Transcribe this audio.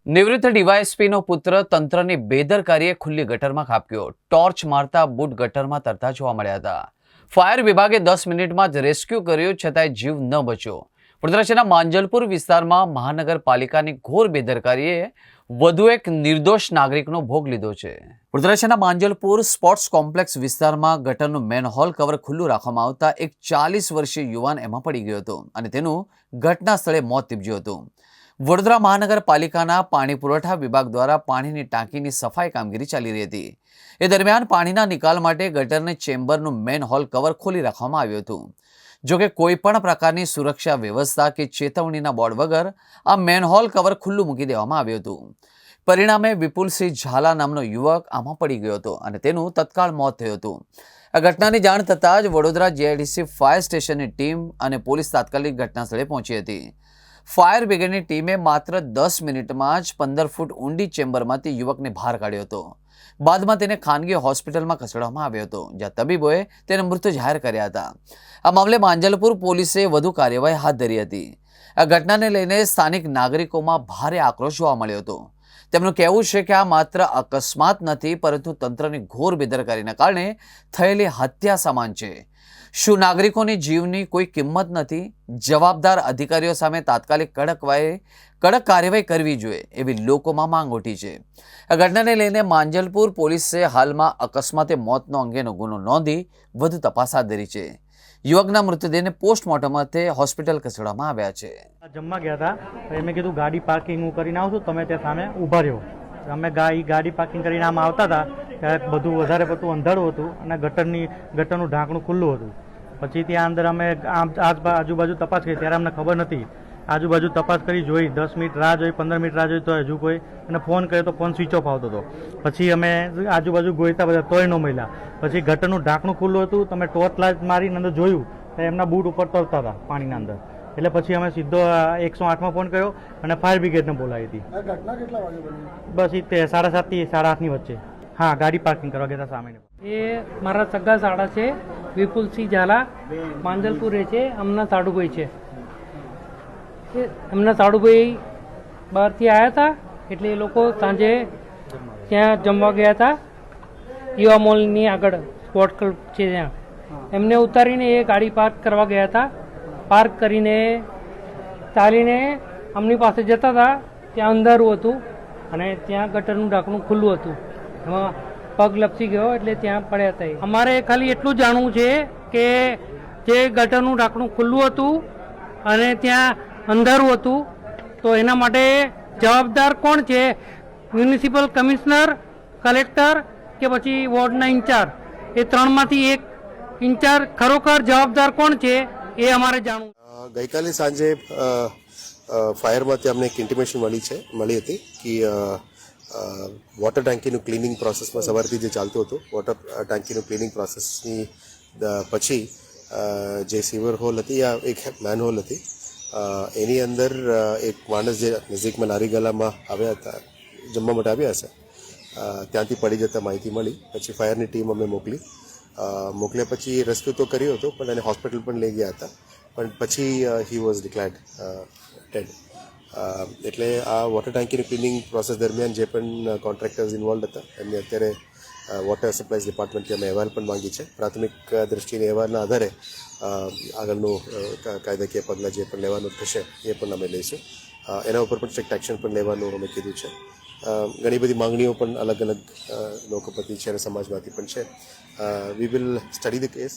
નિવૃત્ત ડીવાયએસપીનો પુત્ર તંત્રની બેદરકારીએ ખુલ્લી ગટરમાં ખાબક્યો. ટોર્ચ મારતા બૂટ ગટરમાં તરતા જોવા મળ્યા હતા. ફાયર વિભાગે 10 મિનિટમાં જ રેસ્ક્યુ કર્યું, છતાંય જીવ ન બચ્યો. વડોદરાના માંજલપુર વિસ્તારમાં મહાનગરપાલિકાની ઘોર બેદરકારીએ વધુ એક નિર્દોષ નાગરિકનો ભોગ લીધો છે. વડોદરાના માંજલપુર સ્પોર્ટ્સ કોમ્પ્લેક્સ વિસ્તારમાં ગટરનું મેનહોલ કવર ખુલ્લું રાખવામાં આવતા એક 40 વર્ષીય યુવાન એમાં પડી ગયો હતો અને તેનું ઘટના સ્થળે મોત નીપજ્યું હતું. વડોદરા મહાનગરપાલિકાના પાણી પુરવઠા વિભાગ દ્વારા પાણીની ટાંકીની સફાઈ કામગીરી ચાલી રહી હતી. એ દરમિયાન પાણીના નિકાલ માટે ગટરની ચેમ્બરનું મેન હોલ કવર ખોલી રાખવામાં આવ્યું હતું. જોકે કોઈ પણ પ્રકારની સુરક્ષા વ્યવસ્થા કે ચેતવણીના બોર્ડ વગર આ મેન હોલ કવર ખુલ્લું મૂકી દેવામાં આવ્યું હતું. પરિણામે વિપુલસિંહ ઝાલા નામનો યુવક આમાં પડી ગયો હતો અને તેનું તત્કાળ મોત થયું હતું. આ ઘટનાની જાણ થતાં જ વડોદરા જીઆઈડીસી ફાયર સ્ટેશનની ટીમ અને પોલીસ તાત્કાલિક ઘટના સ્થળે પહોંચી હતી. ફાયર બ્રિગેડની ટીમે માત્ર 10 મિનિટમાં જ 15 ફૂટ ઊંડી ચેમ્બરમાંથી યુવકને બહાર કાઢ્યો હતો. બાદમાં તેને ખાનગી હોસ્પિટલમાં ખસેડવામાં આવ્યો હતો, જ્યાં તબીબોએ તેને મૃત જાહેર કર્યા હતા. આ મામલે માંજલપુર પોલીસે વધુ કાર્યવાહી હાથ ધરી હતી. આ ઘટનાને લઈને સ્થાનિક નાગરિકોમાં ભારે આક્રોશ જોવા મળ્યો હતો. તેમનું કહેવું છે કે આ માત્ર અકસ્માત નથી, પરંતુ તંત્રની ઘોર બેદરકારીના કારણે થયેલી હત્યા સમાન છે. શું નાગરિકોની જીવની કોઈ કિંમત નથી? જવાબદાર અધિકારીઓ સામે તાત્કાલિક કડક કાર્યવાહી કરવી જોઈએ એવી લોકોમાં માંગ ઉઠી છે. આ ઘટનાને લઈને માંજલપુર પોલીસે હાલમાં અકસ્માતે મોતનો અંગેનો ગુનો નોંધી વધુ તપાસ હાથ ધરી છે. યુવકના મૃતદેહને પોસ્ટમોર્ટમ અર્થે હોસ્પિટલ ખસેડવામાં આવ્યા છે. જમવા ગયા હતા, મેં કીધું ગાડી પાર્કિંગ હું કરીને આવું છું, તમે ત્યાં સામે ઊભા રહ્યો. અમે ગાડી પાર્કિંગ કરીને આમ આવતા હતા ત્યારે બધું વધારે પડતું અંધારું હતું અને ગટરનું ઢાંકણું ખુલ્લું હતું. પછી ત્યાં અંદર અમે આજુબાજુ તપાસ કરી ત્યારે અમને ખબર નથી. આજુબાજુ તપાસ કરી જોઈ, 10 મિનિટ રાહ જોઈ, 15 મિનિટ રાહ જોઈ તો હજુ કોઈ, અને ફોન કર્યો તો ફોન સ્વિચ ઓફ આવતો હતો. પછી અમે આજુબાજુ ગોઈતા બધા તોય ન મળ્યા. પછી ગટરનું ઢાંકણું ખુલ્લું હતું, તમે ટોર્ચ લાઈટ મારીને અંદર જોયું તો એમના બૂટ ઉપર તરતા હતા પાણીના અંદર. એટલે પછી અમે સીધો 108માં ફોન કર્યો અને ફાયર બ્રિગેડને બોલાવી હતી. ઘટના કેટલા વાગે બની? બસ એ 7:30 થી 8:30ની વચ્ચે. હા, ગાડી પાર્કિંગ કરવા ગયા હતા સામે. એ મારા સગા સાડા છે, વિપુલસિંહ ઝાલા, માંજલપુર રહે છે. એમના સાડુભાઈ છે. એમના સાડુભાઈ બહારથી આવ્યા હતા, એટલે એ લોકો સાંજે ત્યાં જમવા ગયા હતા. યુવા મોલની આગળ સ્પોર્ટ ક્લબ છે ત્યાં. એમને ઉતારીને એ ગાડી પાર્ક કરવા ગયા હતા. પાર્ક કરીને ચાલીને અમની પાસે જતા હતા, ત્યાં અંધારું હતું અને ત્યાં ગટરનું ઢાંકણું ખુલ્લું હતું. એમાં પગ લપસી ગયો એટલે ત્યાં પડ્યા હતા. અમારે ખાલી એટલું જાણવું છે કે જે ગટરનું ઢાંકણું ખુલ્લું હતું અને ત્યાં અંધારું હતું, તો એના માટે જવાબદાર કોણ છે? મ્યુનિસિપલ કમિશનર, કલેક્ટર કે પછી વોર્ડના ઇન્ચાર્જ? એ ત્રણમાંથી એક ઇન્ચાર્જ ખરોખર જવાબદાર કોણ છે એ અમારે જાણવું. ગઈકાલે સાંજે ફાયરમાંથી અમને એક ઇન્ટિમેશન મળી હતી કે વોટર ટાંકીનું ક્લિનિંગ પ્રોસેસમાં સવારથી જે ચાલતું હતું, વોટર ટાંકીનું ક્લિનિંગ પ્રોસેસની પછી જે સીવર હોલ હતી, આ એક મેન હોલ હતી, એની અંદર એક માણસ જે નજીકમાં નારી ગલામાં આવ્યા હતા, જમવા માટે આવ્યા હશે, ત્યાંથી પડી જતા માહિતી મળી. પછી ફાયરની ટીમ અમે મોકલ્યા. પછી રેસ્ક્યુ તો કર્યો હતો, પણ એને હોસ્પિટલ પણ લઈ ગયા હતા, પણ પછી હી વોઝ ડિક્લેર્ડ ડેડ. એટલે આ વોટર ટાંકીની ક્લિનિંગ પ્રોસેસ દરમિયાન જે પણ કોન્ટ્રાક્ટર્સ ઇન્વોલ્વ હતા એમને અત્યારે વોટર સપ્લાયઝ ડિપાર્ટમેન્ટથી અમે અહેવાલ પણ માંગી છે. પ્રાથમિક દ્રષ્ટિએ અહેવાલના આધારે આગળનું કાયદાકીય પગલાં જે પણ લેવાનું થશે એ પણ અમે લઈશું. એના ઉપર પણ સ્ટ્રિક્ટ એક્શન પણ લેવાનું અમે કીધું છે. ઘણી બધી માંગણીઓ પણ અલગ અલગ લોકો પ્રતિ છે અને સમાજમાંથી પણ છે. We will study the case.